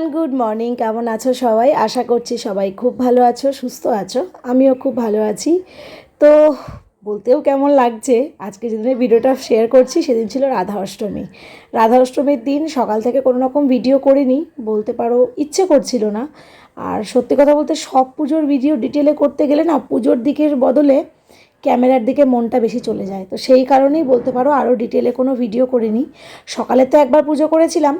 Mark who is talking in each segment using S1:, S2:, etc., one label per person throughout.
S1: Everyone, good morning. কেমন আছো সবাই? আশা করছি সবাই খুব ভালো আছো, সুস্থ আছো। আমিও খুব ভালো আছি। তো বলতেও কেমন লাগছে, আজকে যেদিনের ভিডিওটা শেয়ার করছি সেদিন ছিল রাধা অষ্টমী। রাধা অষ্টমীর দিন সকাল থেকে কোনো রকম ভিডিও করিনি, বলতে পারো ইচ্ছে করছিল না। আর সত্যি কথা বলতে সব পুজোর ভিডিও ডিটেলে করতে গেলে না, পুজোর দিকের বদলে ক্যামেরার দিকে মনটা বেশি চলে যায়। তো সেই কারণেই বলতে পারো আরও ডিটেলে কোনো ভিডিও করিনি। সকালে তো একবার পুজো করেছিলাম,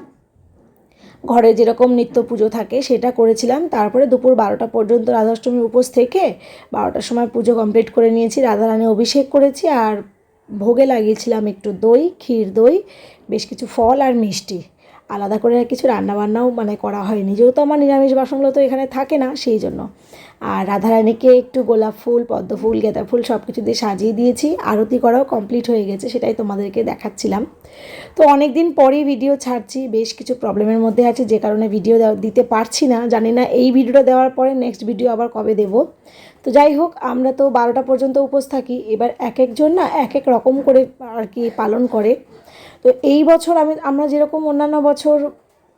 S1: ঘরে যেরকম নিত্য পুজো থাকে সেটা করেছিলাম। তারপরে দুপুর 12টা পর্যন্ত রাধাষ্টমীর উপোস থেকে 12টার সময় পুজো কমপ্লিট করে নিয়েছি। রাধারানী অভিষেক করেছি আর ভোগে লাগিয়েছিলাম একটু দই, ক্ষীর দই, বেশ কিছু ফল আর মিষ্টি। আলাদা করে আর কিছু রান্নাবান্নাও করা হয়নি, যেহেতু আমার নিরামিষ বাসনগুলো তো এখানে থাকে না, সেই জন্য। আর রাধারানীকে একটু গোলাপ ফুল, পদ্ম ফুল, গেঁদা ফুল সব কিছু দিয়ে সাজিয়ে দিয়েছি। আরতি করাও কমপ্লিট হয়ে গেছে, সেটাই তোমাদেরকে দেখাচ্ছিলাম। তো অনেক দিন পরেই ভিডিও ছাড়ছি, বেশ কিছু প্রবলেমের মধ্যে আছি যে কারণে ভিডিও দিতে পারছি না। জানি না এই ভিডিওটা দেওয়ার পরে নেক্সট ভিডিও আবার কবে দেব। তো যাই হোক, আমরা তো 12টা পর্যন্ত উপোস থাকি। এবার এক একজন না এক এক রকম করে আর কি পালন করে। তো এই বছর আমরা যেরকম অন্যান্য বছর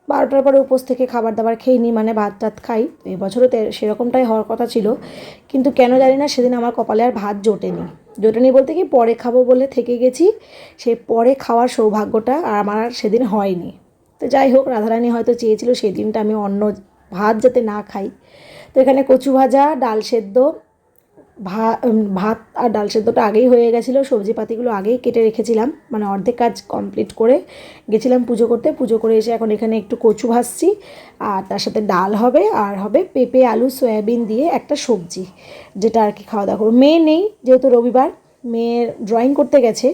S1: 12টার পরে উপোস থেকে খাবার দাবার খেয়ে নিই, ভাত টাত খাই, তো এই বছরও সেরকমটাই হওয়ার কথা ছিল। কিন্তু কেন জানি না সেদিন আমার কপালে আর ভাত জোটেনি বলতে কি, পরে খাবো বলে থেকে গেছি। সেই পরে খাওয়ার সৌভাগ্যটা আর আমার সেদিন হয়নি। তো যাই হোক, রাধারানী হয়তো চেয়েছিল সেই দিনটা আমি অন্য ভাত যাতে না খাই। তো এখানে কচু ভাজা, ডাল সেদ্ধ, ভাত আর ডাল সেদ্ধটা আগেই হয়ে গেছিলো। সবজিপাতিগুলো আগেই কেটে রেখেছিলাম, অর্ধেক কাজ কমপ্লিট করে গেছিলাম পুজো করতে। পুজো করে এসে এখন এখানে একটু কচু ভাজছি, আর তার সাথে ডাল হবে, আর হবে পেঁপে আলু সয়াবিন দিয়ে একটা সবজি, যেটা আর কি খাওয়া দাওয়া করবো। মেয়ে নেই যেহেতু রবিবার, মেয়ে ড্রয়িং করতে গেছে।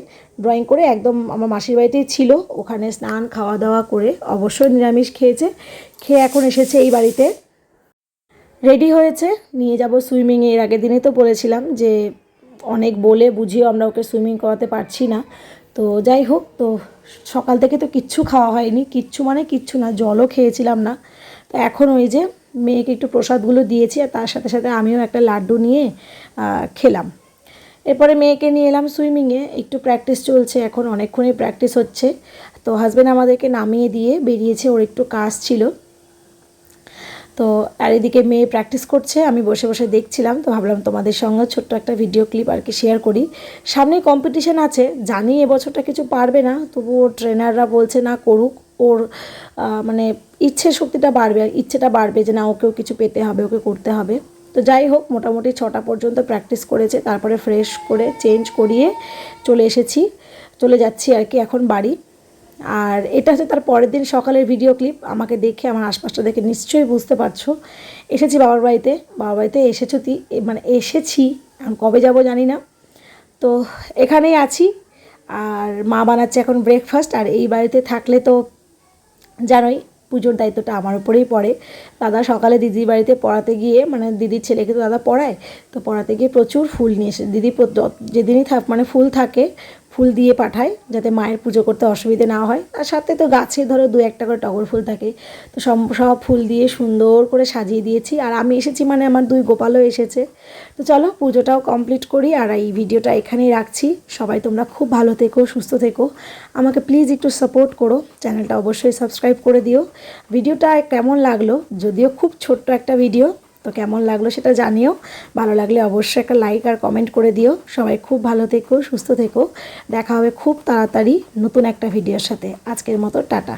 S1: ড্রয়িং করে একদম আমার মাসির বাড়িতেই ছিল, ওখানে স্নান খাওয়া দাওয়া করে অবশ্যই নিরামিষ খেয়েছে। খেয়ে এখন এসেছে এই বাড়িতে, রেডি হয়েছে, নিয়ে যাব সুইমিংয়ে। এর আগের দিনে তো বলেছিলাম যে অনেক বলে বুঝিয়েও আমরা ওকে সুইমিং করাতে পারছি না। তো যাই হোক, তো সকাল থেকে তো কিচ্ছু খাওয়া হয়নি, কিচ্ছু না, জলও খেয়েছিলাম না। তো এখন ওই যে মেয়েকে একটু প্রসাদগুলো দিয়েছি, আর তার সাথে সাথে আমিও একটা লাড্ডু নিয়ে খেলাম। এরপরে মেয়েকে নিয়ে এলাম সুইমিংয়ে, একটু প্র্যাকটিস চলছে এখন, অনেকক্ষণই প্র্যাকটিস হচ্ছে। তো হাজব্যান্ড আমাদেরকে নামিয়ে দিয়ে বেরিয়েছে, ওর একটু কাজ ছিল। তো আর এদিকে মেয়ে প্র্যাকটিস করছে, আমি বসে বসে দেখছিলাম। তো ভাবলাম তোমাদের সঙ্গে ছোট্ট একটা ভিডিও ক্লিপ আর কি শেয়ার করি। সামনে কম্পিটিশান আছে, জানি এবছরটা কিছু পারবে না, তবুও ট্রেনাররা বলছে না করুক, ওর ইচ্ছে শক্তিটা বাড়বে, ইচ্ছেটা বাড়বে যে না ওকেও কিছু পেতে হবে, ওকে করতে হবে। তো যাই হোক, মোটামুটি 6টা পর্যন্ত প্র্যাকটিস করেছে, তারপরে ফ্রেশ করে চেঞ্জ করিয়ে চলে যাচ্ছি আর কি এখন বাড়ি। আর এটা হচ্ছে তার পরের দিন সকালের ভিডিও ক্লিপ। আমাকে দেখে, আমার আশপাশটা দেখে নিশ্চয়ই বুঝতে পারছো এসেছি বাবার বাড়িতে এসেছি। এখন কবে যাব জানি না। তো এখানেই আছি, আর মা বানাচ্ছে এখন ব্রেকফাস্ট। আর এই বাড়িতে থাকলে তো জানোই পুজোর দায়িত্বটা আমার উপরেই পড়ে। দাদা সকালে দিদির বাড়িতে পড়াতে গিয়ে, দিদির ছেলেকে তো দাদা পড়ায়, তো পড়াতে গিয়ে প্রচুর ফুল নিয়ে এসে দিদি যেদিনই ফুল থাকে ফুল দিয়ে পাঠায়, যাতে মায়ের পুজো করতে অসুবিধে না হয়। আর সাথে তো গাছে ধরো 2-1টা করে টগর ফুল থাকে, তো সব ফুল দিয়ে সুন্দর করে সাজিয়ে দিয়েছি। আর আমি এসেছি আমার 2 গোপালও এসেছে। তো চলো পুজোটাও কমপ্লিট করি, আর এই ভিডিওটা এখানেই রাখছি। সবাই তোমরা খুব ভালো থেকো, সুস্থ থেকো, আমাকে প্লিজ একটু সাপোর্ট করো, চ্যানেলটা অবশ্যই সাবস্ক্রাইব করে দিও। ভিডিওটা কেমন লাগলো, যদিও খুব ছোট্ট একটা ভিডিও, তো কেমন লাগলো সেটা জানিও। ভালো লাগলে অবশ্যই একটা লাইক আর কমেন্ট করে দিও। সবাই খুব ভালো থেকো, সুস্থ থেকো। দেখা হবে খুব তাড়াতাড়ি নতুন একটা ভিডিওর সাথে। আজকের মতো টাটা।